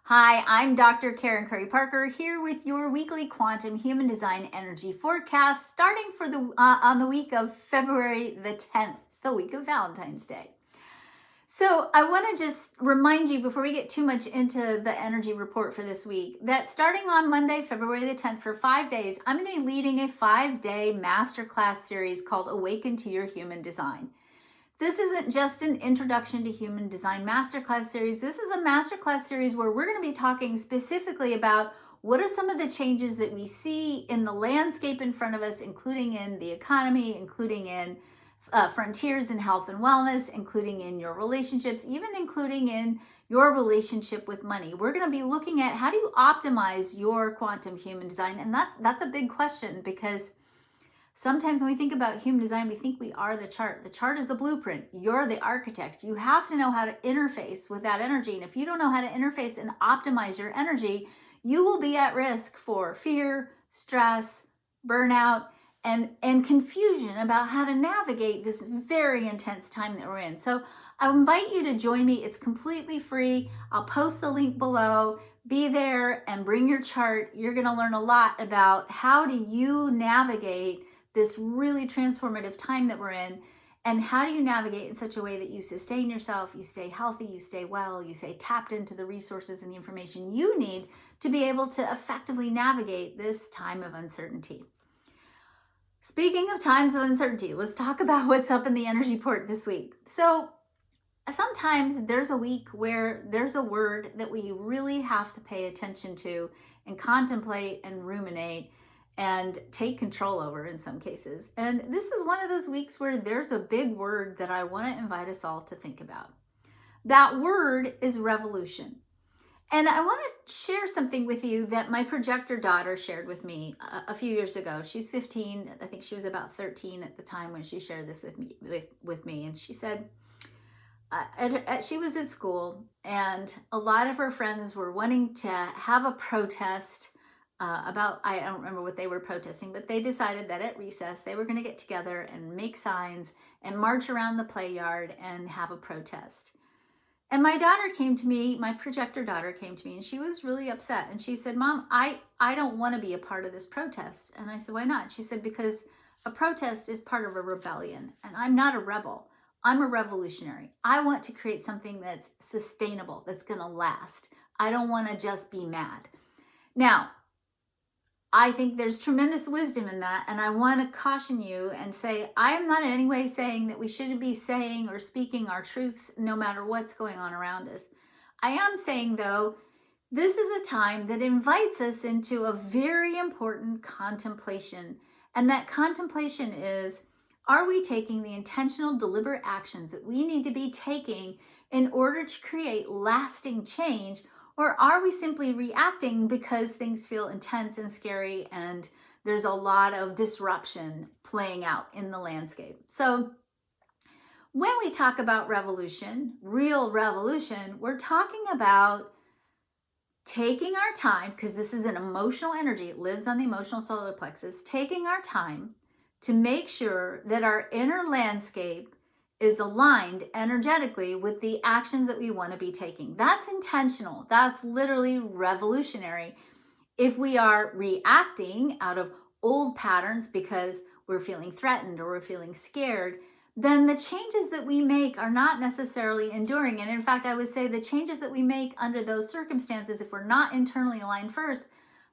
Hi, I'm Dr. Karen Curry Parker here with your weekly quantum human design energy forecast starting for on the week of February the 10th, the week of Valentine's Day. So I want to just remind you before we get too much into the energy report for this week that starting on Monday, February the 10th for 5 days, I'm going to be leading a 5-day masterclass series called Awaken to Your Human Design. This isn't just an introduction to human design masterclass series. This is a masterclass series where we're going to be talking specifically about what are some of the changes that we see in the landscape in front of us, including in the economy, including in frontiers in health and wellness, including in your relationships, even including in your relationship with money. We're going to be looking at how do you optimize your quantum human design, and that's a big question because sometimes when we think about human design, we think we are the chart. The chart is a blueprint. You're the architect. You have to know how to interface with that energy. And if you don't know how to interface and optimize your energy, you will be at risk for fear, stress, burnout, and confusion about how to navigate this very intense time that we're in. So I invite you to join me. It's completely free. I'll post the link below. Be there and bring your chart. You're going to learn a lot about how do you navigate this really transformative time that we're in, and how do you navigate in such a way that you sustain yourself, you stay healthy, you stay well, you stay tapped into the resources and the information you need to be able to effectively navigate this time of uncertainty. Speaking of times of uncertainty, let's talk about what's up in the energy port this week. So sometimes there's a week where there's a word that we really have to pay attention to and contemplate and ruminate and take control over in some cases. And this is one of those weeks where there's a big word that I want to invite us all to think about. That word is revolution. And I want to share something with you that my projector daughter shared with me a few years ago. She's 15. I think she was about 13 at the time when she shared this with me. And she said, she was at school and a lot of her friends were wanting to have a protest about, I don't remember what they were protesting, but they decided that at recess they were going to get together and make signs and march around the play yard and have a protest. And my daughter came to me, my projector daughter came to me, and she was really upset. And she said, Mom, I don't want to be a part of this protest. And I said, why not? She said, because a protest is part of a rebellion, and I'm not a rebel. I'm a revolutionary. I want to create something that's sustainable, that's going to last. I don't want to just be mad. Now, I think there's tremendous wisdom in that, and I want to caution you and say I am not in any way saying that we shouldn't be saying or speaking our truths no matter what's going on around us. I am saying, though, this is a time that invites us into a very important contemplation, and that contemplation is, are we taking the intentional, deliberate actions that we need to be taking in order to create lasting change? Or are we simply reacting because things feel intense and scary and there's a lot of disruption playing out in the landscape? So when we talk about revolution, real revolution, we're talking about taking our time, because this is an emotional energy, it lives on the emotional solar plexus, taking our time to make sure that our inner landscape is aligned energetically with the actions that we want to be taking. That's intentional. That's literally revolutionary. If we are reacting out of old patterns because we're feeling threatened or we're feeling scared, then the changes that we make are not necessarily enduring. And in fact, I would say the changes that we make under those circumstances, if we're not internally aligned first,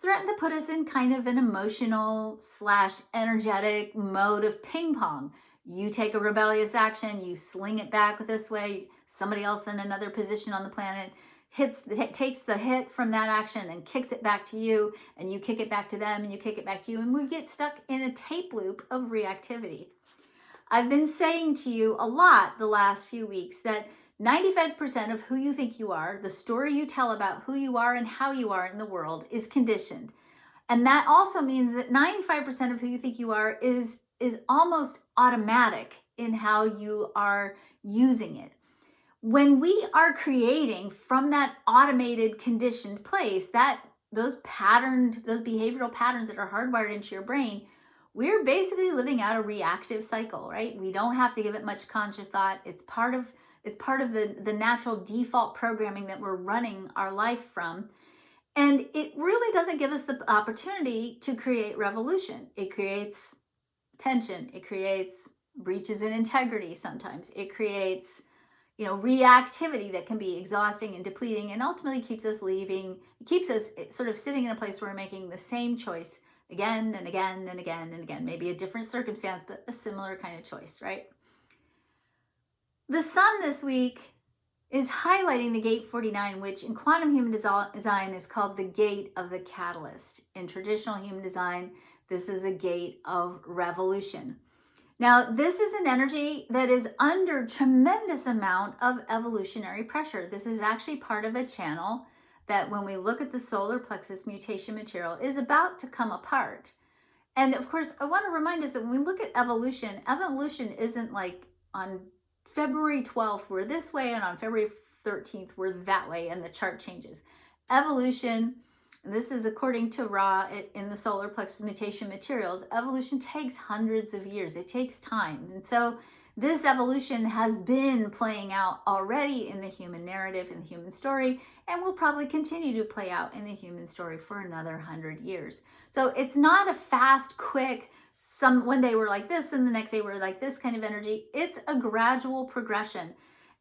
threaten to put us in kind of an emotional / energetic mode of ping pong. You take a rebellious action, you sling it back this way, somebody else in another position on the planet takes the hit from that action and kicks it back to you, and you kick it back to them, and you kick it back to you, and we get stuck in a tape loop of reactivity. I've been saying to you a lot the last few weeks that 95% of who you think you are, the story you tell about who you are and how you are in the world, is conditioned. And that also means that 95% of who you think you are is almost automatic in how you are using it. When we are creating from that automated, conditioned place, those behavioral patterns that are hardwired into your brain, we're basically living out a reactive cycle, right? We don't have to give it much conscious thought. It's part of It's part of the natural default programming that we're running our life from. And it really doesn't give us the opportunity to create revolution. It creates tension. It creates breaches in integrity sometimes. It creates, reactivity that can be exhausting and depleting, and ultimately keeps us sort of sitting in a place where we're making the same choice again and again and again and again. Maybe a different circumstance, but a similar kind of choice, right? The sun this week is highlighting the gate 49, which in quantum human design is called the gate of the catalyst. In traditional human design, this is a gate of revolution. Now, this is an energy that is under tremendous amount of evolutionary pressure. This is actually part of a channel that, when we look at the solar plexus mutation material, is about to come apart. And of course, I want to remind us that when we look at evolution isn't like on February 12th, we're this way, and on February 13th, we're that way, and the chart changes. Evolution, and this is according to Ra in the solar plexus mutation materials, evolution takes hundreds of years. It takes time. And so this evolution has been playing out already in the human narrative, in the human story, and will probably continue to play out in the human story for another 100 years. So it's not a fast, quick, one day we're like this and the next day we're like this kind of energy. It's a gradual progression.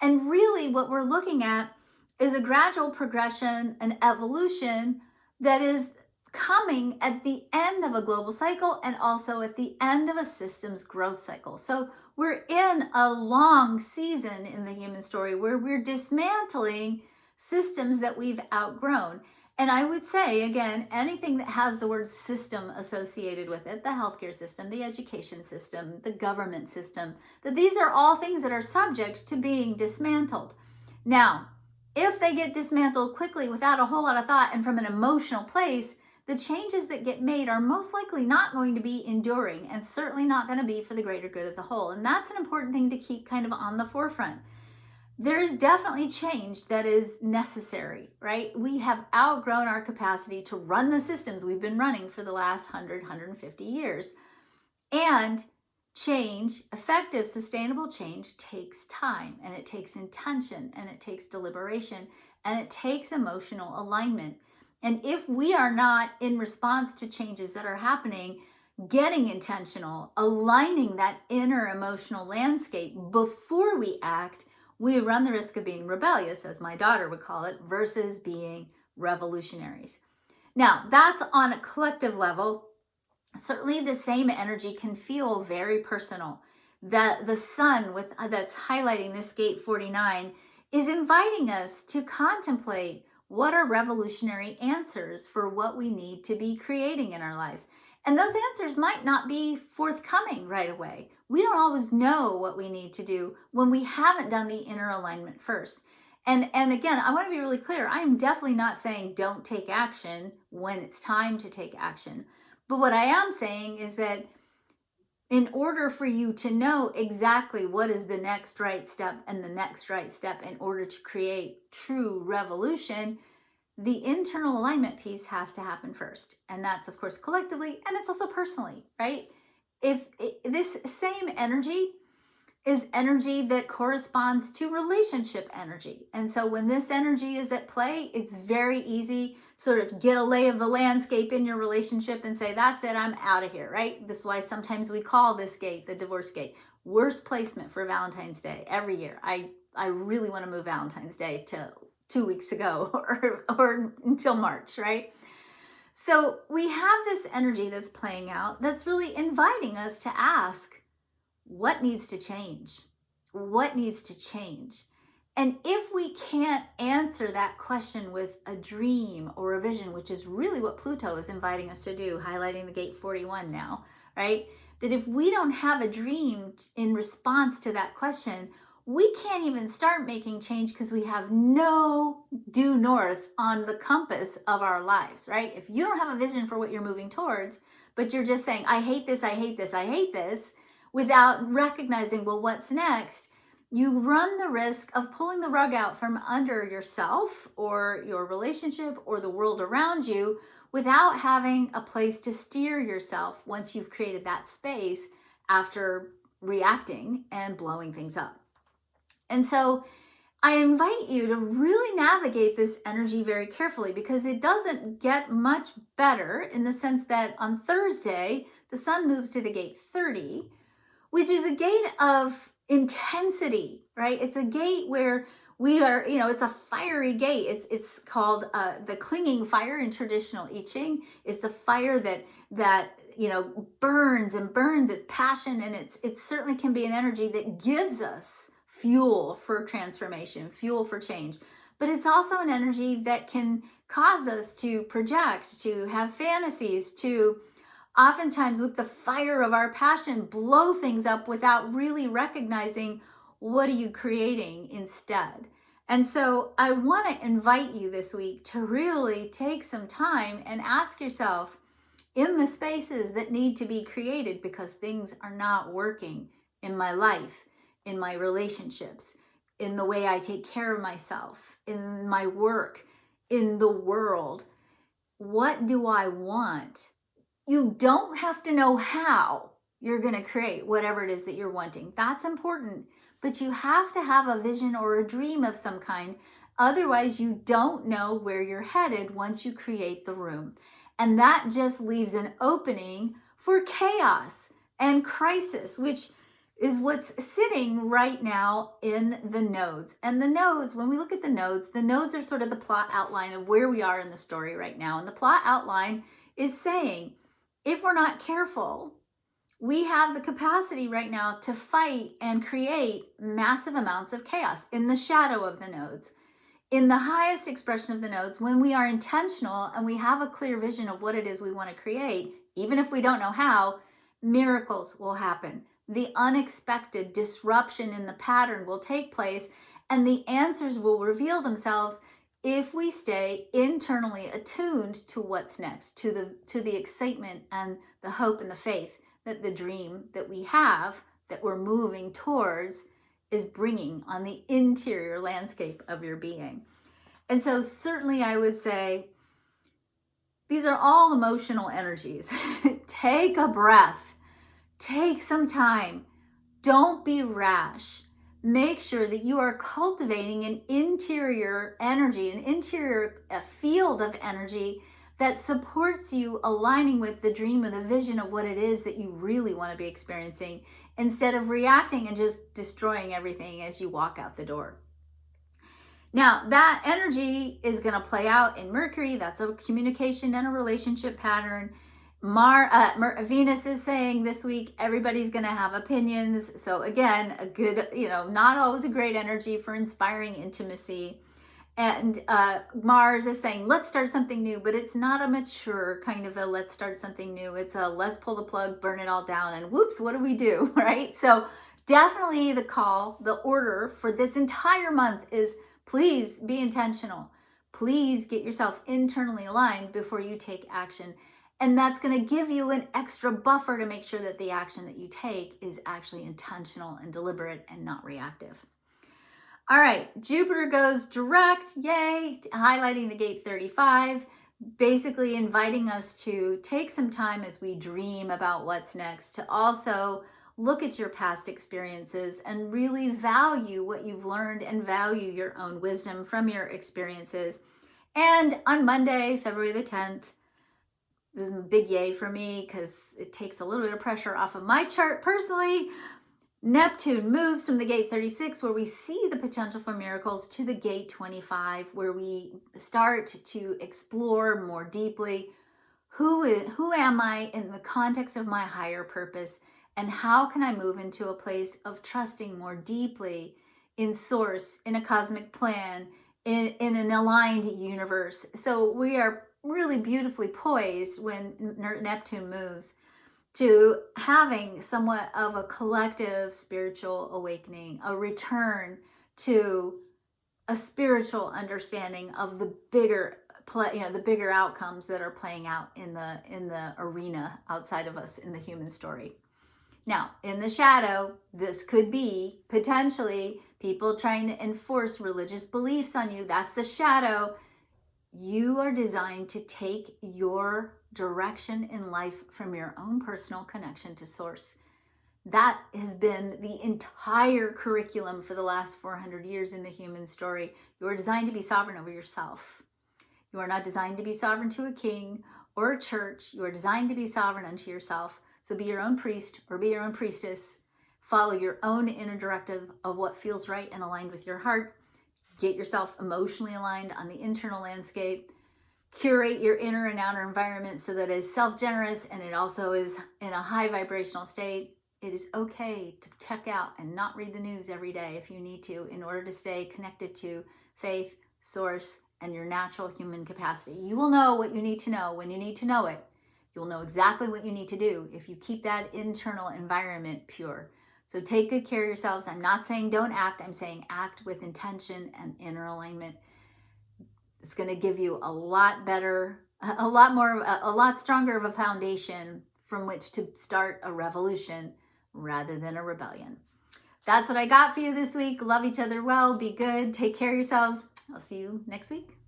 And really what we're looking at is a gradual progression, an evolution that is coming at the end of a global cycle and also at the end of a systems growth cycle. So we're in a long season in the human story where we're dismantling systems that we've outgrown. And I would say, again, anything that has the word system associated with it, the healthcare system, the education system, the government system, that these are all things that are subject to being dismantled. Now, if they get dismantled quickly without a whole lot of thought and from an emotional place, the changes that get made are most likely not going to be enduring and certainly not going to be for the greater good of the whole. And that's an important thing to keep kind of on the forefront. There is definitely change that is necessary, right? We have outgrown our capacity to run the systems we've been running for the last 100, 150 years. And change, effective, sustainable change, takes time, and it takes intention, and it takes deliberation, and it takes emotional alignment. And if we are not, in response to changes that are happening, getting intentional, aligning that inner emotional landscape before we act, we run the risk of being rebellious, as my daughter would call it, versus being revolutionaries. Now, that's on a collective level. Certainly the same energy can feel very personal. The sun that's highlighting this gate 49 is inviting us to contemplate what are revolutionary answers for what we need to be creating in our lives. And those answers might not be forthcoming right away. We don't always know what we need to do when we haven't done the inner alignment first. And again, I want to be really clear. I am definitely not saying don't take action when it's time to take action. But what I am saying is that in order for you to know exactly what is the next right step and the next right step in order to create true revolution, the internal alignment piece has to happen first. And that's, of course, collectively, and it's also personally, right? This same energy is energy that corresponds to relationship energy. And so when this energy is at play, it's very easy sort of get a lay of the landscape in your relationship and say, that's it, I'm out of here, right? This is why sometimes we call this gate the divorce gate. Worst placement for Valentine's Day every year. I really want to move Valentine's Day to 2 weeks ago or until March, right? So we have this energy that's playing out that's really inviting us to ask, what needs to change? What needs to change? And if we can't answer that question with a dream or a vision, which is really what Pluto is inviting us to do, highlighting the gate 41 now, right? That if we don't have a dream in response to that question, we can't even start making change because we have no due north on the compass of our lives, right? If you don't have a vision for what you're moving towards, but you're just saying, I hate this, I hate this, I hate this, without recognizing, well, what's next, you run the risk of pulling the rug out from under yourself or your relationship or the world around you without having a place to steer yourself once you've created that space after reacting and blowing things up. And so I invite you to really navigate this energy very carefully, because it doesn't get much better in the sense that on Thursday, the sun moves to the gate 30, which is a gate of intensity, right? It's a gate where we are, it's a fiery gate. It's called the clinging fire in traditional I Ching. It's the fire that burns and burns. It's passion, and it certainly can be an energy that gives us fuel for transformation, fuel for change. But it's also an energy that can cause us to project, to have fantasies, to oftentimes with the fire of our passion blow things up without really recognizing what are you creating instead. And so I want to invite you this week to really take some time and ask yourself, in the spaces that need to be created because things are not working in my life, in my relationships, in the way I take care of myself, in my work, in the world, what do I want? You don't have to know how you're going to create whatever it is that you're wanting. That's important. But you have to have a vision or a dream of some kind. Otherwise, you don't know where you're headed once you create the room. And that just leaves an opening for chaos and crisis, which is what's sitting right now in the nodes. And the nodes, when we look at the nodes are sort of the plot outline of where we are in the story right now. And the plot outline is saying, if we're not careful, we have the capacity right now to fight and create massive amounts of chaos in the shadow of the nodes. In the highest expression of the nodes, when we are intentional and we have a clear vision of what it is we want to create, even if we don't know how, miracles will happen. The unexpected disruption in the pattern will take place, and the answers will reveal themselves if we stay internally attuned to what's next, to the excitement and the hope and the faith that the dream that we have, that we're moving towards, is bringing on the interior landscape of your being. And so certainly I would say these are all emotional energies. Take a breath. Take some time. Don't be rash. Make sure that you are cultivating an interior energy, an interior field of energy that supports you aligning with the dream or the vision of what it is that you really want to be experiencing, instead of reacting and just destroying everything as you walk out the door. Now, that energy is going to play out in Mercury. That's a communication and a relationship pattern. Venus is saying this week, everybody's going to have opinions. So again, a good, not always a great energy for inspiring intimacy. And Mars is saying, let's start something new, but it's not a mature kind of a let's start something new. It's a let's pull the plug, burn it all down, and whoops, what do we do, right? So definitely the order for this entire month is please be intentional. Please get yourself internally aligned before you take action. And that's going to give you an extra buffer to make sure that the action that you take is actually intentional and deliberate and not reactive. All right, Jupiter goes direct, yay, highlighting the gate 35, basically inviting us to take some time as we dream about what's next, to also look at your past experiences and really value what you've learned and value your own wisdom from your experiences. And on Monday, February the 10th, this is a big yay for me because it takes a little bit of pressure off of my chart personally. Neptune moves from the gate 36, where we see the potential for miracles, to the gate 25, where we start to explore more deeply who am I in the context of my higher purpose, and how can I move into a place of trusting more deeply in source, in a cosmic plan, in an aligned universe. So we are really beautifully poised when Neptune moves to having somewhat of a collective spiritual awakening, a return to a spiritual understanding of the bigger outcomes that are playing out in the arena outside of us in the human story. Now, in the shadow, this could be potentially people trying to enforce religious beliefs on you. That's the shadow. You are designed to take your direction in life from your own personal connection to source. That has been the entire curriculum for the last 400 years in the human story. You are designed to be sovereign over yourself. You are not designed to be sovereign to a king or a church. You are designed to be sovereign unto yourself. So be your own priest or be your own priestess. Follow your own inner directive of what feels right and aligned with your heart. Get yourself emotionally aligned on the internal landscape. Curate your inner and outer environment so that it is self-generous and it also is in a high vibrational state. It is okay to check out and not read the news every day if you need to in order to stay connected to faith, source, and your natural human capacity. You will know what you need to know when you need to know it. You'll know exactly what you need to do if you keep that internal environment pure. So take good care of yourselves. I'm not saying don't act. I'm saying act with intention and inner alignment. It's going to give you a lot better, a lot stronger of a foundation from which to start a revolution rather than a rebellion. That's what I got for you this week. Love each other well. Be good. Take care of yourselves. I'll see you next week.